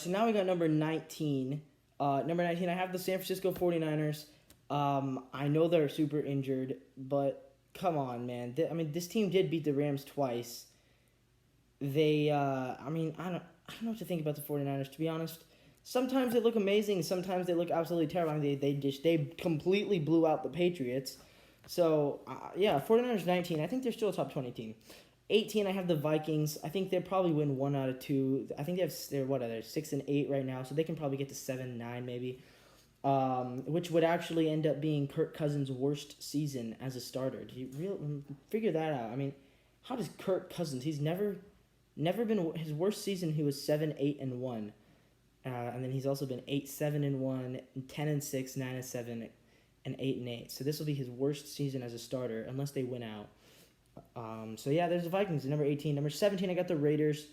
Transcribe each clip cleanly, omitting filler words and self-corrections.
So now we got number 19. Number 19, I have the San Francisco 49ers. I know they're super injured, but come on, man. This team did beat the Rams twice. I don't know what to think about the 49ers, to be honest. Sometimes they look amazing. Sometimes they look absolutely terrible. They completely blew out the Patriots. So, yeah, 49ers 19. I think they're still a top 20 team. 18, I have the Vikings. I think they'll probably win one out of two. I think they're 6-8 right now, so they can probably get to 7-9 maybe. Which would actually end up being Kirk Cousins' worst season as a starter. Do you figure that out? I mean, how does Kirk Cousins? He's never been his worst season. He was 7-8-1, and then he's also been 8-7-1, 10-6, 9-7, and 8-8. So this will be his worst season as a starter unless they win out. So yeah, there's the Vikings, number 18. Number 17, I got the Raiders.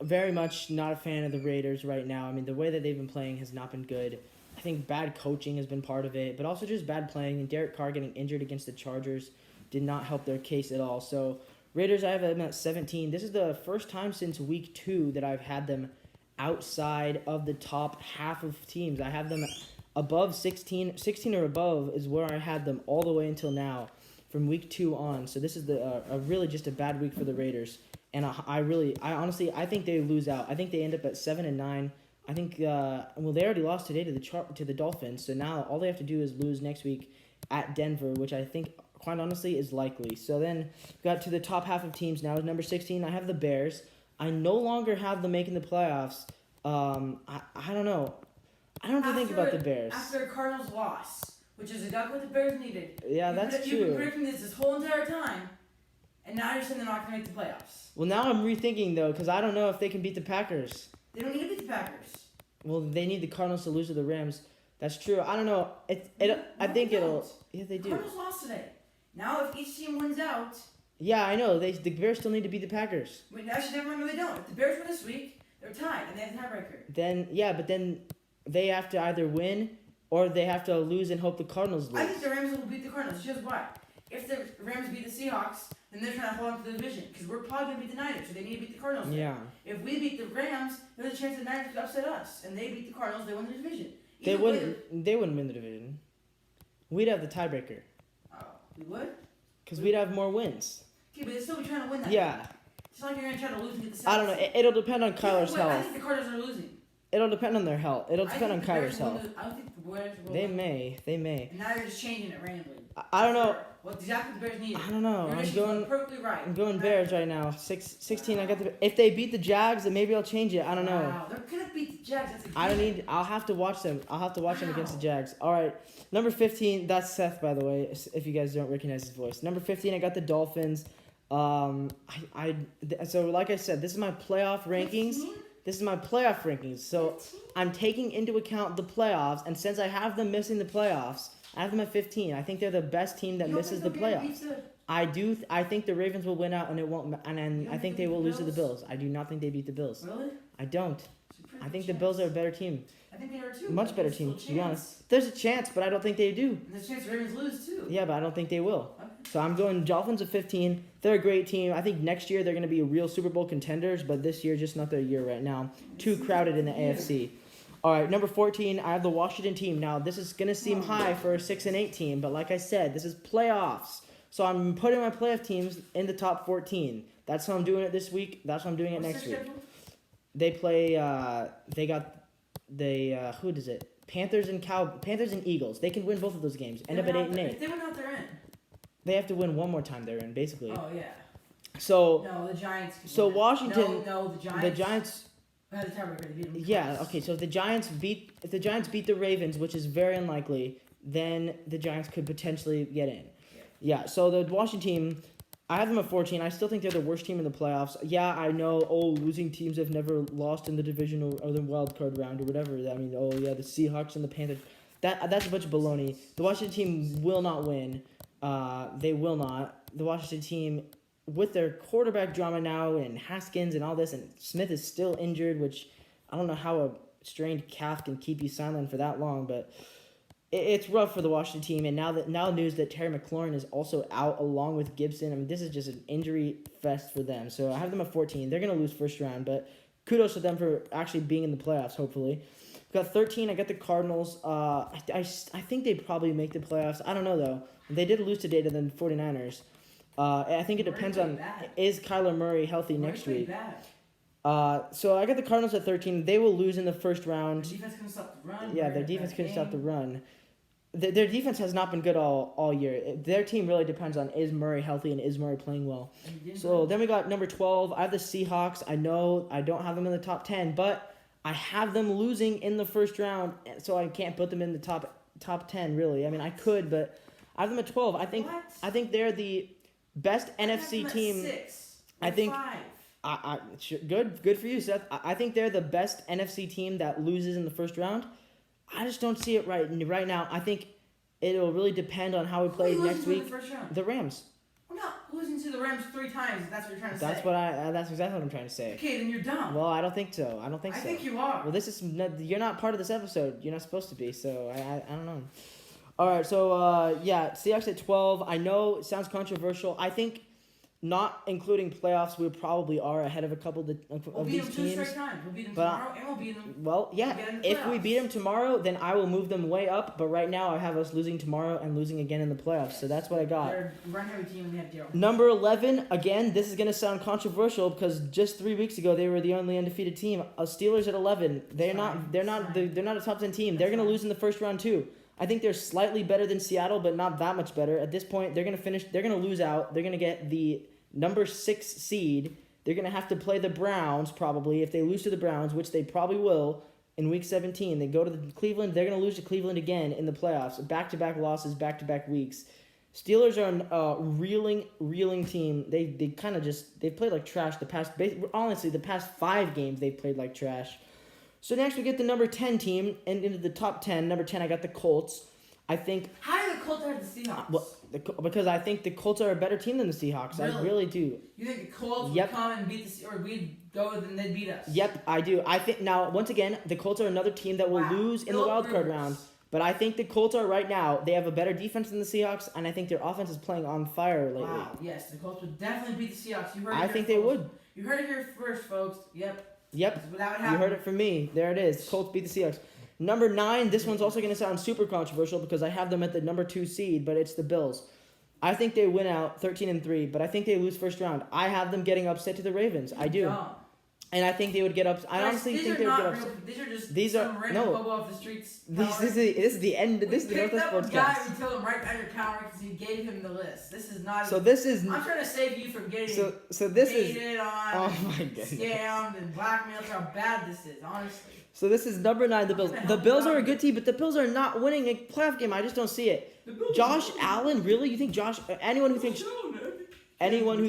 Very much not a fan of the Raiders right now. I mean, the way that they've been playing has not been good. I think bad coaching has been part of it, but also just bad playing. And Derek Carr getting injured against the Chargers did not help their case at all. So Raiders, I have them at 17. This is the first time since week 2 that I've had them outside of the top half of teams. I have them above 16. 16 or above is where I had them all the way until now, from week 2 on. So this is a really just a bad week for the Raiders. And I honestly think they lose out. I think they end up at 7-9. I think they already lost today to the Dolphins. So now all they have to do is lose next week at Denver, which I think quite honestly is likely. So then got to the top half of teams now. Number 16, I have the Bears. I no longer have them making the playoffs. I don't know. I don't know what to think about the Bears. After Cardinals loss, which is exactly what the Bears needed. Yeah, that's true. You've been predicting this whole entire time, and now you're saying they're not going to make the playoffs. Well, now I'm rethinking, though, because I don't know if they can beat the Packers. They don't need to beat the Packers. Well, they need the Cardinals to lose to the Rams. That's true. I don't know. I think it'll... Yeah, they do. Cardinals lost today. Now, if each team wins out... Yeah, I know. The Bears still need to beat the Packers. Wait, actually, never mind. No, they don't. If the Bears win this week, they're tied, and they have the tiebreaker. But then they have to either win or they have to lose and hope the Cardinals lose. I think the Rams will beat the Cardinals. Here's why. If the Rams beat the Seahawks, then they're trying to hold on to the division. Because we're probably going to beat the Niners, so they need to beat the Cardinals. Yeah. If we beat the Rams, there's a chance the Niners could upset us. And they beat the Cardinals, they win the division. They wouldn't win the division. We'd have the tiebreaker. Oh, we would? Because we'd have more wins. Okay, but they'll still be trying to win that. Yeah. Game. It's not like you're going to try to lose and get the Seahawks. I don't know. It'll depend on Kyler's health. I think the Cardinals are losing. It'll depend on their health. It'll depend on Kyler's health. I don't think the Bears will. They may. And now you're just changing it randomly. I don't know. What exactly the Bears need? I don't know. Perfectly right. I'm going Bears right now. 16. Wow. I got if they beat the Jags, then maybe I'll change it. I don't know. Wow, they're gonna beat the Jags. That's a I'll have to watch them. Them against the Jags. All right. Number 15. That's Seth, by the way. If you guys don't recognize his voice. Number 15. I got the Dolphins. So like I said, this is my playoff rankings. 15? This is my playoff rankings. So 15? I'm taking into account the playoffs, and since I have them missing the playoffs, I have them at 15. I think they're the best team that misses the playoffs. I do. I think the Ravens will win out, and it won't. And I think they will lose to the Bills. I do not think they beat the Bills. Really? I don't. I think the Bills are a better team. I think they are too. Much better team, to be honest. There's a chance, but I don't think they do. And there's a chance the Ravens lose too. Yeah, but I don't think they will. Okay. So I'm going Dolphins at 15. They're a great team. I think next year they're going to be real Super Bowl contenders, but this year just not their year right now. Too crowded in the AFC. All right, number 14, I have the Washington team. Now, this is going to seem high for a 6-8 team, but like I said, this is playoffs. So I'm putting my playoff teams in the top 14. That's how I'm doing it this week. That's how I'm doing it next week. They play, who does it? Panthers and Eagles. They can win both of those games. End up at 8-8. If they win out, they're in. They have to win one more time they're in, basically. Oh, yeah. So no, the Giants. So Washington. No, the Giants. The Giants. Had the tiebreaker. They beat them. Yeah. Okay. So if the Giants beat the Ravens, which is very unlikely, then the Giants could potentially get in. Yeah. So the Washington team, I have them at 14. I still think they're the worst team in the playoffs. Yeah, I know. Oh, losing teams have never lost in the division or the wild card round or whatever. I mean, oh yeah, the Seahawks and the Panthers. That's a bunch of baloney. The Washington team will not win. They will not. The Washington team, with their quarterback drama now and Haskins and all this, and Smith is still injured, which I don't know how a strained calf can keep you silent for that long, but it's rough for the Washington team. And now news that Terry McLaurin is also out along with Gibson. I mean, this is just an injury fest for them. So I have them at 14. They're going to lose first round, but kudos to them for actually being in the playoffs, hopefully. We got 13. I got the Cardinals. I think they probably make the playoffs. I don't know, though. They did lose today to the 49ers. I think it depends on, is Kyler Murray healthy next week? So I got the Cardinals at 13. They will lose in the first round. Their defense couldn't stop the run. Yeah, their defense couldn't stop the run. Their defense has not been good all year. Their team really depends on, is Murray healthy and is Murray playing well. So then we got number 12. I have the Seahawks. I know I don't have them in the top 10, but I have them losing in the first round, so I can't put them in the top 10, really. I mean, I could, but I have them at 12. I think they're the best NFC team. 6. I think 5. Good for you, Seth. I think they're the best NFC team that loses in the first round. I just don't see it right now. I think it'll really depend on how we play next week. The first round? The Rams. We're not losing to the Rams 3 times. If that's what you're trying to say. That's exactly what I'm trying to say. Okay, then you're dumb. Well, I don't think so. I think you are. Well, you're not part of this episode. You're not supposed to be. So I don't know. All right. So Seahawks at 12. I know it sounds controversial. I think, not including playoffs, we probably are ahead of a couple of these teams. We'll beat them 2 straight times. We'll beat them tomorrow, and we'll beat them. Well, yeah. If we beat them tomorrow, then I will move them way up. But right now, I have us losing tomorrow and losing again in the playoffs. So that's what I got. They're a run-heavy team, and they have Darryl. Number 11. Again, this is gonna sound controversial because just 3 weeks ago they were the only undefeated team. Steelers at 11. They're not a top 10 team. They're gonna lose in the first round too. I think they're slightly better than Seattle, but not that much better. At this point, they're gonna lose out. They're gonna get the number 6 seed. They're going to have to play the Browns probably. If they lose to the Browns, which they probably will, in Week 17, they go to Cleveland. They're going to lose to Cleveland again in the playoffs. Back-to-back losses, back-to-back weeks. Steelers are a reeling team. They've played like trash the past 5 games they've played like trash. So next we get the number 10 team, and into the top 10. Number 10, I got the Colts. I think... How do the Colts have the Seahawks? Well, because I think the Colts are a better team than the Seahawks. Really? I really do. You think the Colts would come and beat the or we'd go and they'd beat us? Yep, I do. I think now, once again, the Colts are another team that will lose in the wild card round. But I think the Colts are right now. They have a better defense than the Seahawks, and I think their offense is playing on fire lately. Wow. Yes, the Colts would definitely beat the Seahawks. You heard it I think they would. You heard it here first, folks. Yep. That would happen. You heard it from me. There it is. Colts beat the Seahawks. Number 9, this one's also going to sound super controversial because I have them at the number 2 seed, but it's the Bills. I think they win out 13-3, but I think they lose first round. I have them getting upset to the Ravens. I do. Dumb. And I think they would get up. I honestly think they would get upset. These are just some random hobo off the streets. This is the end. This is the Northwest Sports Cast. We told him right down your counter because he gave him the list. This is not. So this is. I'm trying to save you from getting so this baited is. On, oh my goodness. Scammed and blackmailed. How bad this is, honestly. So this is number 9, the Bills. The Bills are a good team, but the Bills are not winning a playoff game. I just don't see it. Josh Allen, really? You think anyone who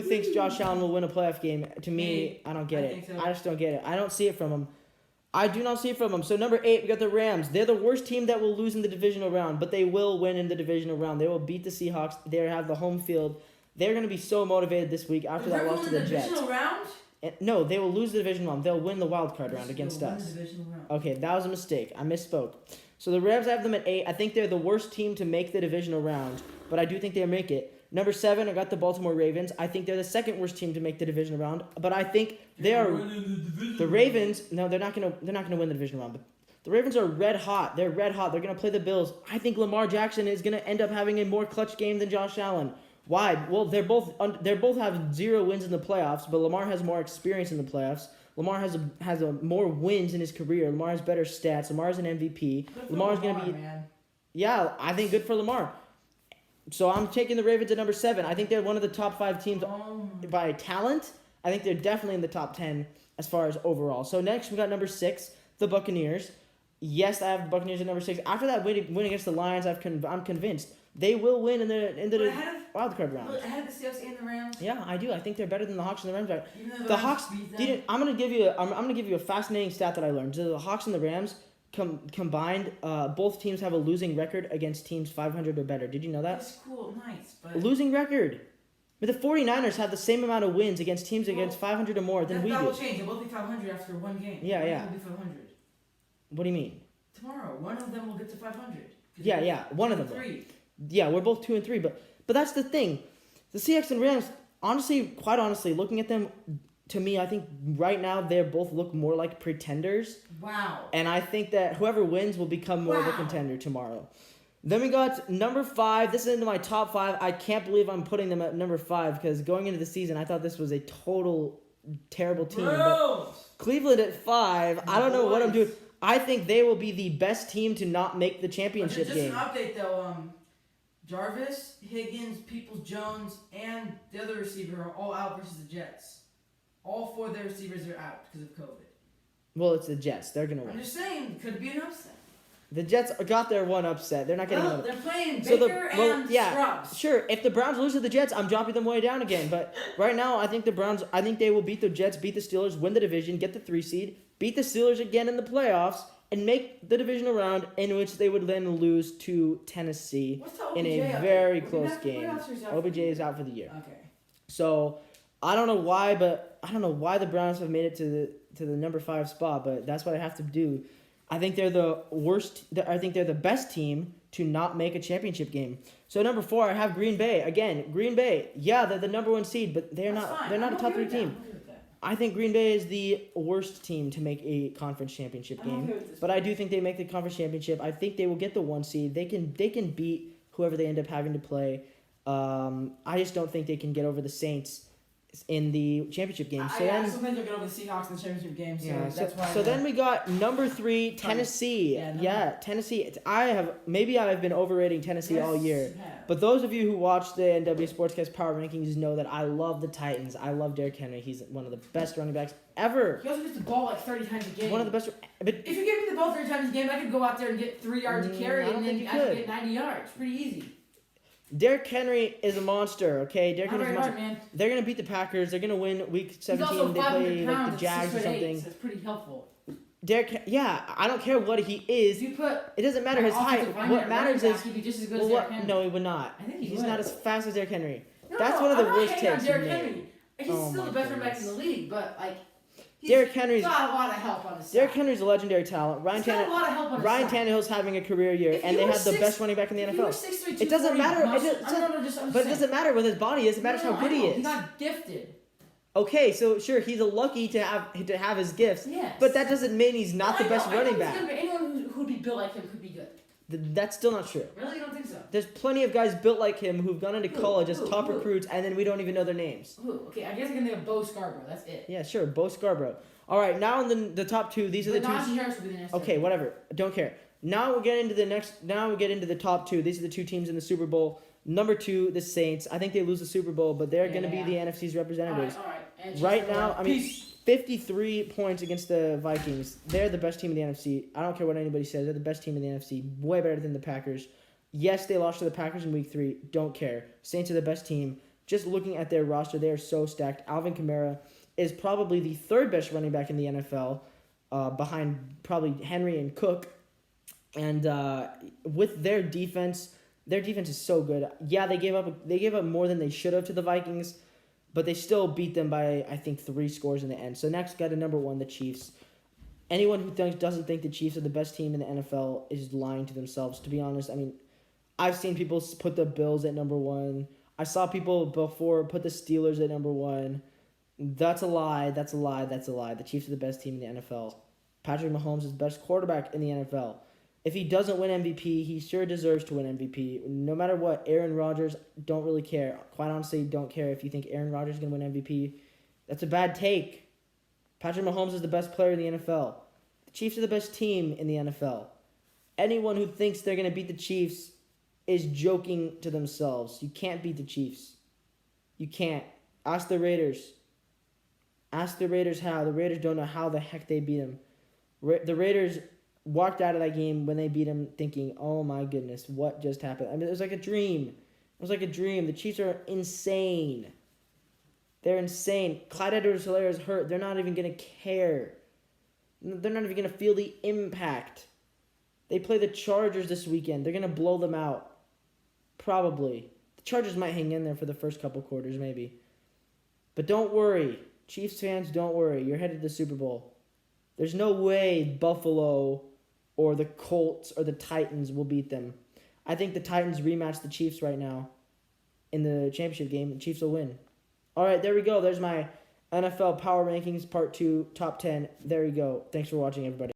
thinks Josh Allen will win a playoff game, to me, I don't get it. So. I just don't get it. I don't see it from him. I do not see it from him. So number 8, we got the Rams. They're the worst team that will lose in the divisional round, but they will win in the divisional round. They will beat the Seahawks. They have the home field. They're going to be so motivated this week after that loss to the Jets. Divisional round? No, they will lose the divisional round. They'll win the wild card round against us. Okay, that was a mistake. I misspoke. So the Rams, I have them at 8. I think they're the worst team to make the divisional round, but I do think they'll make it. Number 7, I got the Baltimore Ravens. I think they're the second worst team to make the divisional round, but I think they are the Ravens. No, they're not gonna win the divisional round. But the Ravens are red hot. They're red hot. They're gonna play the Bills. I think Lamar Jackson is gonna end up having a more clutch game than Josh Allen. Why? Well, they both have 0 wins in the playoffs, but Lamar has more experience in the playoffs. Lamar has more wins in his career. Lamar has better stats. Lamar is an MVP. Lamar's gonna be. Man. Yeah, I think good for Lamar. So I'm taking the Ravens at number 7. I think they're one of the top 5 teams by talent. I think they're definitely in the top 10 as far as overall. So next we got number 6, the Buccaneers. Yes, I have the Buccaneers at number 6. After that win against the Lions, I'm convinced they will win in the wild card round. Ahead of the Seahawks and the Rams. Yeah, I do. I think they're better than the Hawks and the Rams. The Hawks. I'm gonna give you a fascinating stat that I learned. So the Hawks and the Rams combined, both teams have a losing record against teams 500 or better. Did you know that? That's cool, nice. But losing record. But the 49ers have the same amount of wins against teams against 500 or more than we do. That will change. They'll both be 500 after one game. Yeah. Will be 500. What do you mean? Tomorrow, one of them will get to 500. Yeah, one of them. 3. Yeah, we're both 2 and 3, but that's the thing. The Seahawks and Rams, quite honestly, looking at them, to me, I think right now they both look more like pretenders. Wow. And I think that whoever wins will become more of a Wow. contender tomorrow. Then we got number 5. This is into my top 5. I can't believe I'm putting them at number 5 because going into the season, I thought this was a total terrible team. But Bro. Cleveland at 5. I don't know what I'm Boys. doing. I think they will be the best team to not make the championship Just game. an update though. Jarvis, Higgins, Peoples-Jones, and the other receiver are all out versus the Jets. All 4 of their receivers are out because of COVID. Well, it's the Jets. They're going to I'm win. just saying, could be an upset. The Jets got their one upset. They're not getting Well, another. they're playing So Baker and yeah, Scrubs. sure. If the Browns lose to the Jets, I'm dropping them way down again. But right now, I think the Browns. I think they will beat the Jets, beat the Steelers, win the division, get the 3 seed, beat the Steelers again in the playoffs, and make the divisional round, in which they would then lose to Tennessee What's the OBJ in a update? very Was he close back for game. playoffs or is he out for OBJ the year? is out for the year. Okay. So I don't know why, but I don't know why the Browns have made it to the number 5 spot. But that's what I have to do. I think they're the worst. I think they're the best team to not make a championship game. So number 4, I have Green Bay. Again, Green Bay. Yeah, they're the number 1 seed, but they're That's not. fine. They're not a I'm top okay 3 with that. team. I'm okay with that. I think Green Bay is the worst team to make a conference championship I'm game. okay with this. But I do think they make the conference championship. I think they will get the 1 seed. They can beat whoever they end up having to play. I just don't think they can get over the Saints in the championship game. So I then, also think they'll get over the Seahawks in the championship game. So yeah, that's why. so then we got number 3, Tennessee. Yeah, Tennessee. I've been overrating Tennessee all year. Yeah. But those of you who watch the NW Sportscast Power Rankings know that I love the Titans. I love Derrick Henry. He's one of the best running backs ever. He also gets the ball like 30 times a game. One of the best. But If you give me the ball 30 times a game, I could go out there and get 3 yards a carry, I don't and think then you I could could. get 90 yards. Pretty easy. Derrick Henry is a monster. Okay, Derrick Not Henry's a very monster. hard, man. They're gonna beat the Packers. They're gonna win Week He's 17. also They 500 play like pounds the at Jags or 6'8", something. so that's pretty helpful. Yeah, I don't care what he is. If you put It doesn't matter his height. offensive lineman What at matters running is back, he'd be just as good well, as Derrick Henry. no, he would not. I think he He's would. not as fast as Derrick Henry. No, That's one of the I'm not worst hating on takes Derrick you've made. Henry. He's Oh still my the best running back in goodness. the league, but like he's Derrick Henry's got a lot of help on his side. Derrick Henry's a legendary talent. He's got a lot of help on his Ryan side. Tannehill's having a career year, If and you they were have the 6 best running back in the If you were NFL. 6'3", It doesn't 240 matter. muscle- I'm I'm But it saying. doesn't matter with his body. It doesn't matter No, how good I he know. is. He's not gifted. Okay, so sure, he's lucky to have his gifts, Yes. but that doesn't mean he's not the best running he's back. good, but anyone who'd be built like him could be good. That's still not true. Really, you don't think so? There's plenty of guys built like him who've gone into Who? college as Who? top Who? recruits, and then we don't even know their names. Who? Okay, I guess I can think of Bo Scarborough. That's it. Yeah, sure, Bo Scarborough. All right, now in the top 2, these are the But two. Najee Harris would be the next. Okay, whatever. Don't care. Now we'll get into the next. Now we get into the top 2. These are the 2 teams in the Super Bowl. Number 2, the Saints. I think they lose the Super Bowl, but they're going to be the NFC's representatives. All right. And Right just, now, I mean, peace. 53 points against the Vikings. They're the best team in the NFC. I don't care what anybody says. They're the best team in the NFC. Way better than the Packers. Yes, they lost to the Packers in Week 3. Don't care. Saints are the best team. Just looking at their roster, they are so stacked. Alvin Kamara is probably the 3rd best running back in the NFL, behind probably Henry and Cook. And with their defense is so good. Yeah, they gave up more than they should have to the Vikings, but they still beat them by, I think, 3 scores in the end. So next, got to number 1, the Chiefs. Anyone who doesn't think the Chiefs are the best team in the NFL is lying to themselves, to be honest. I mean, I've seen people put the Bills at number 1. I saw people before put the Steelers at number 1. That's a lie. That's a lie. That's a lie. The Chiefs are the best team in the NFL. Patrick Mahomes is the best quarterback in the NFL. If he doesn't win MVP, he sure deserves to win MVP. No matter what, Aaron Rodgers, don't really care. Quite honestly, don't care if you think Aaron Rodgers is going to win MVP. That's a bad take. Patrick Mahomes is the best player in the NFL. The Chiefs are the best team in the NFL. Anyone who thinks they're going to beat the Chiefs is joking to themselves. You can't beat the Chiefs. You can't. Ask the Raiders. Ask the Raiders how. The Raiders don't know how the heck they beat them. The Raiders walked out of that game when they beat them thinking, oh my goodness, what just happened? I mean, it was like a dream. It was like a dream. The Chiefs are insane. They're insane. Clyde Edwards-Helaire is hurt. They're not even going to care. They're not even going to feel the impact. They play the Chargers this weekend. They're going to blow them out. Probably. The Chargers might hang in there for the first couple quarters, maybe. But don't worry. Chiefs fans, don't worry. You're headed to the Super Bowl. There's no way Buffalo or the Colts or the Titans will beat them. I think the Titans rematch the Chiefs right now in the championship game. The Chiefs will win. All right, there we go. There's my NFL Power Rankings Part 2, Top 10. There you go. Thanks for watching, everybody.